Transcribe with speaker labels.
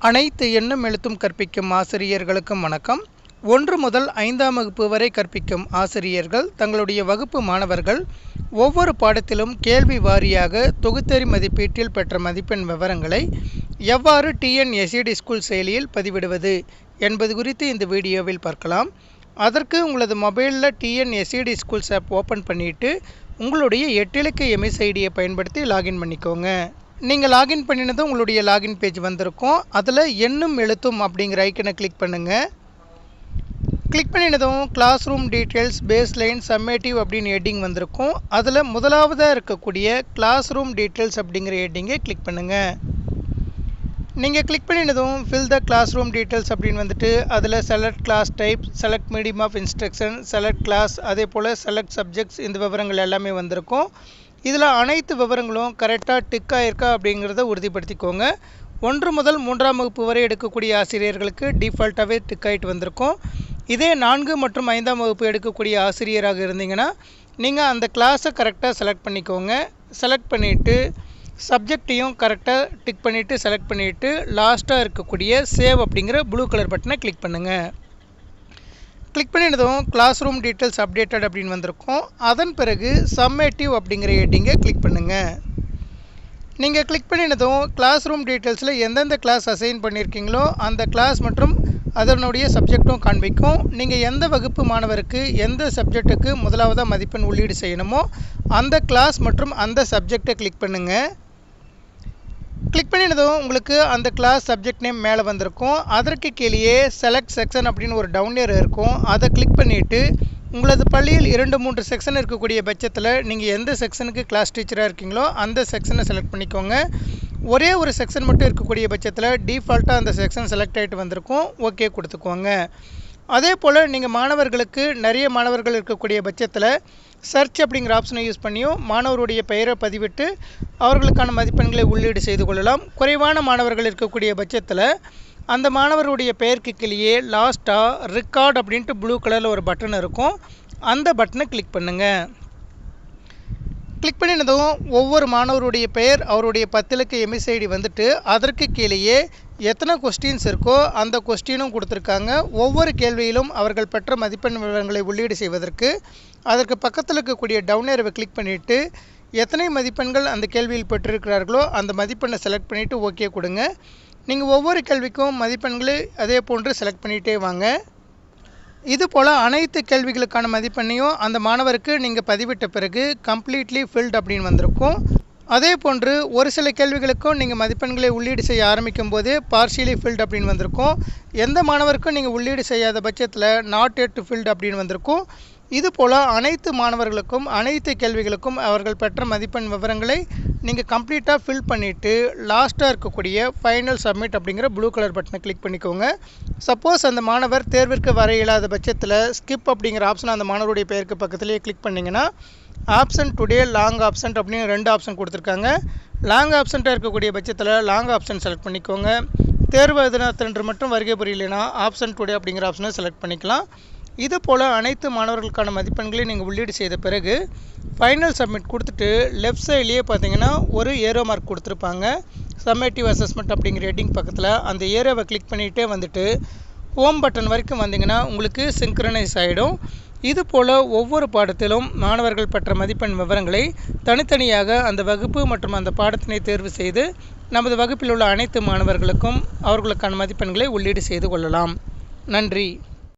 Speaker 1: அனைத்து எண்ணும் எழுத்தும் கற்பிக்கும் ஆசிரியர்களுக்கும் வணக்கம். 1 முதல் 5ஆம் வகுப்பு வரை கற்பிக்கும் ஆசிரியர்கள் தங்களுடைய வகுப்பு மாணவர்கள் ஒவ்வொரு பாடத்திலும் கேள்வி வாரியாக தொகுத்தறி மதிப்பீட்டில் பெற்ற மதிப்பெண் விவரங்களை எவ்வாறு டிஎன்எஸ்இடி ஸ்கூல் செயலியில் பதிவிடுவது என்பது குறித்து இந்த வீடியோவில் பார்க்கலாம். அதற்கு உங்களது மொபைலில் டிஎன்எஸ்இடி ஸ்கூல்ஸ் ஆப் ஓப்பன் பண்ணிவிட்டு உங்களுடைய 8 இலக்க எம்எஸ் ஐடியை பயன்படுத்தி லாகின் பண்ணிக்கோங்க. நீங்கள் லாகின் பண்ணினதும் உங்களுடைய லாகின் பேஜ் வந்திருக்கும். அதில் எண்ணும் எழுத்தும் அப்படிங்கிற ஐக்கனை கிளிக் பண்ணுங்கள். கிளிக் பண்ணினதும் class room details baseline summative அப்படின்னு ஹெட்டிங் வந்திருக்கும். அதில் முதலாவதாக இருக்கக்கூடிய கிளாஸ் ரூம் டீட்டெயில்ஸ் அப்படிங்கிற ஹெட்டிங்கை கிளிக் பண்ணுங்கள். நீங்கள் கிளிக் பண்ணினதும் fill the class room details அப்படின்னு வந்துட்டு அதில் select class type, select medium of instruction, select class, அதே போல் செலக்ட் சப்ஜெக்ட்ஸ், இந்த விவரங்கள் எல்லாமே வந்திருக்கும். இதில் அனைத்து விவரங்களும் கரெக்டாக டிக் ஆகிருக்கா அப்படிங்கிறத உறுதிப்படுத்திக்கோங்க. 1 முதல் 3ஆம் வகுப்பு வரை எடுக்கக்கூடிய ஆசிரியர்களுக்கு டிஃபால்ட்டாகவே டிக் ஆகிட்டு வந்திருக்கும். இதே 4 மற்றும் 5ஆம் வகுப்பு எடுக்கக்கூடிய ஆசிரியராக இருந்தீங்கன்னா நீங்கள் அந்த கிளாஸை கரெக்டாக செலக்ட் பண்ணிக்கோங்க. செலக்ட் பண்ணிவிட்டு சப்ஜெக்டையும் கரெக்டாக டிக் பண்ணிவிட்டு செலக்ட் பண்ணிவிட்டு லாஸ்ட்டாக இருக்கக்கூடிய சேவ் அப்படிங்கிற ப்ளூ கலர் பட்டனை கிளிக் பண்ணுங்கள். கிளிக் பண்ணினதும் கிளாஸ் ரூம் டீட்டெயில்ஸ் அப்டேட்டட் அப்படின்னு வந்திருக்கும். அதன் பிறகு சம்மேட்டிவ் அப்படிங்கிற ஹெட்டிங்கை கிளிக் பண்ணுங்கள். நீங்கள் கிளிக் பண்ணினதும் கிளாஸ் ரூம் டீட்டெயில்ஸில் எந்தெந்த கிளாஸ் அசைன் பண்ணியிருக்கீங்களோ அந்த கிளாஸ் மற்றும் அதனுடைய சப்ஜெக்டும் காண்பிக்கும். நீங்கள் எந்த வகுப்பு மாணவருக்கு எந்த சப்ஜெக்ட்டுக்கு முதலாவதாக மதிப்பெண் உள்ளீடு செய்யணுமோ அந்த கிளாஸ் மற்றும் அந்த சப்ஜெக்டை கிளிக் பண்ணுங்கள். கிளிக் பண்ணினதும் உங்களுக்கு அந்த கிளாஸ் சப்ஜெக்ட் நேம் மேலே வந்திருக்கும். அதற்கு கீழே செலக்ட் செக்ஷன் அப்படின்னு ஒரு டவுன் ஏரோ இருக்கும். அதை கிளிக் பண்ணிவிட்டு உங்களது பள்ளியில் 2-3 செக்ஷன் இருக்கக்கூடிய பட்சத்தில் நீங்கள் எந்த செக்ஷனுக்கு கிளாஸ் டீச்சராக இருக்கீங்களோ அந்த செக்ஷனை செலக்ட் பண்ணிக்கோங்க. ஒரே ஒரு செக்ஷன் மட்டும் இருக்கக்கூடிய பட்சத்தில் டிஃபால்ட்டாக அந்த செக்ஷன் செலக்ட் ஆகிட்டு வந்திருக்கும். ஓகே கொடுத்துக்கோங்க. அதே போல் நீங்கள் மாணவர்களுக்கு நிறைய மாணவர்கள் இருக்கக்கூடிய பட்சத்தில் சர்ச் அப்படிங்கிற ஆப்ஷனை யூஸ் பண்ணியும் மாணவருடைய பெயரை பதிவிட்டு அவர்களுக்கான மதிப்பெண்களை உள்ளீடு செய்து கொள்ளலாம். குறைவான மாணவர்கள் இருக்கக்கூடிய பட்சத்தில் அந்த மாணவருடைய பெயருக்கு கீழே லாஸ்ட்டாக ரெக்கார்ட் அப்படின்ட்டு ப்ளூ கலரில் ஒரு பட்டன் இருக்கும். அந்த பட்டனை கிளிக் பண்ணுங்கள். கிளிக் பண்ணினதும் ஒவ்வொரு மாணவருடைய பெயர் அவருடைய 10 இலக்க எம்எஸ் ஐடி வந்துட்டு அதற்கு கீழேயே எத்தனை கொஸ்டின்ஸ் இருக்கோ அந்த கொஸ்டினும் கொடுத்துருக்காங்க. ஒவ்வொரு கேள்வியிலும் அவர்கள் பெற்ற மதிப்பெண் விவரங்களை உள்ளீடு செய்வதற்கு அதற்கு பக்கத்தில் இருக்கக்கூடிய டவுன் ஏரோவை கிளிக் பண்ணிவிட்டு எத்தனை மதிப்பெண்கள் அந்த கேள்வியில் பெற்றிருக்கிறார்களோ அந்த மதிப்பெண்ணை செலக்ட் பண்ணிவிட்டு ஓகே கொடுங்க. நீங்கள் ஒவ்வொரு கேள்விக்கும் மதிப்பெண்களை அதே போன்று செலக்ட் பண்ணிகிட்டே வாங்க. இது போல் அனைத்து கேள்விகளுக்கான மதிப்பெண்ணையும் அந்த மாணவருக்கு நீங்கள் பதிவிட்ட பிறகு கம்ப்ளீட்லி ஃபில்ட் அப்படின்னு வந்திருக்கும். அதே போன்று ஒரு சில கேள்விகளுக்கும் நீங்கள் மதிப்பெண்களை உள்ளீடு செய்ய ஆரம்பிக்கும் போதே பார்ஷியலி ஃபில்ட் அப்படின்னு வந்திருக்கும். எந்த மாணவருக்கும் நீங்கள் உள்ளீடு செய்யாத பட்சத்தில் நாட் எட் ஃபில்ட் அப்படின்னு வந்திருக்கும். இது போல் அனைத்து மாணவர்களுக்கும் அனைத்து கேள்விகளுக்கும் அவர்கள் பெற்ற மதிப்பெண் விவரங்களை நீங்கள் கம்ப்ளீட்டாக ஃபில் பண்ணிவிட்டு லாஸ்ட்டாக இருக்கக்கூடிய ஃபைனல் சப்மிட் அப்படிங்கிற ப்ளூ கலர் பட்டனை கிளிக் பண்ணிக்கோங்க. சப்போஸ் அந்த மாணவர் தேர்விற்கு வர இயலாத பட்சத்தில் ஸ்கிப் அப்படிங்கிற ஆப்ஷன் அந்த மாணவருடைய பெயருக்கு பக்கத்துலேயே கிளிக் பண்ணிங்கன்னா ஆப்ஷன் டுடே லாங் ஆப்ஷன்ட் அப்படின்னு 2 ஆப்ஷன் கொடுத்துருக்காங்க. லாங் ஆப்ஷன்ட்டாக இருக்கக்கூடிய பட்சத்தில் லாங் ஆப்ஷன் செலக்ட் பண்ணிக்கோங்க. தேர்வு தினத்தன்று மட்டும் வருகை புரியலைன்னா ஆப்ஷன் டுடே அப்படிங்கிற ஆப்ஷனை செலக்ட் பண்ணிக்கலாம். இது போல் அனைத்து மாணவர்களுக்கான மதிப்பெண்களையும் நீங்கள் உள்ளீடு செய்த பிறகு ஃபைனல் சப்மிட் கொடுத்துட்டு லெஃப்ட் சைட்லேயே பார்த்தீங்கன்னா ஒரு ஏரோ மார்க் கொடுத்துருப்பாங்க. சம்மேட்டிவ் அசஸ்மெண்ட் அப்படிங்கிற ஹெட்டிங் பக்கத்தில் அந்த ஏரோவை கிளிக் பண்ணிகிட்டே வந்துட்டு ஹோம் பட்டன் வரைக்கும் வந்தீங்கன்னா உங்களுக்கு சிங்க்ரனைஸ் ஆகிடும். இது போல் ஒவ்வொரு பாடத்திலும் மாணவர்கள் பெற்ற மதிப்பெண் விவரங்களை தனித்தனியாக அந்த வகுப்பு மற்றும் அந்த பாடத்தினை தேர்வு செய்து நமது வகுப்பில் உள்ள அனைத்து மாணவர்களுக்கும் அவர்களுக்கான மதிப்பெண்களை உள்ளீடு செய்து கொள்ளலாம். நன்றி.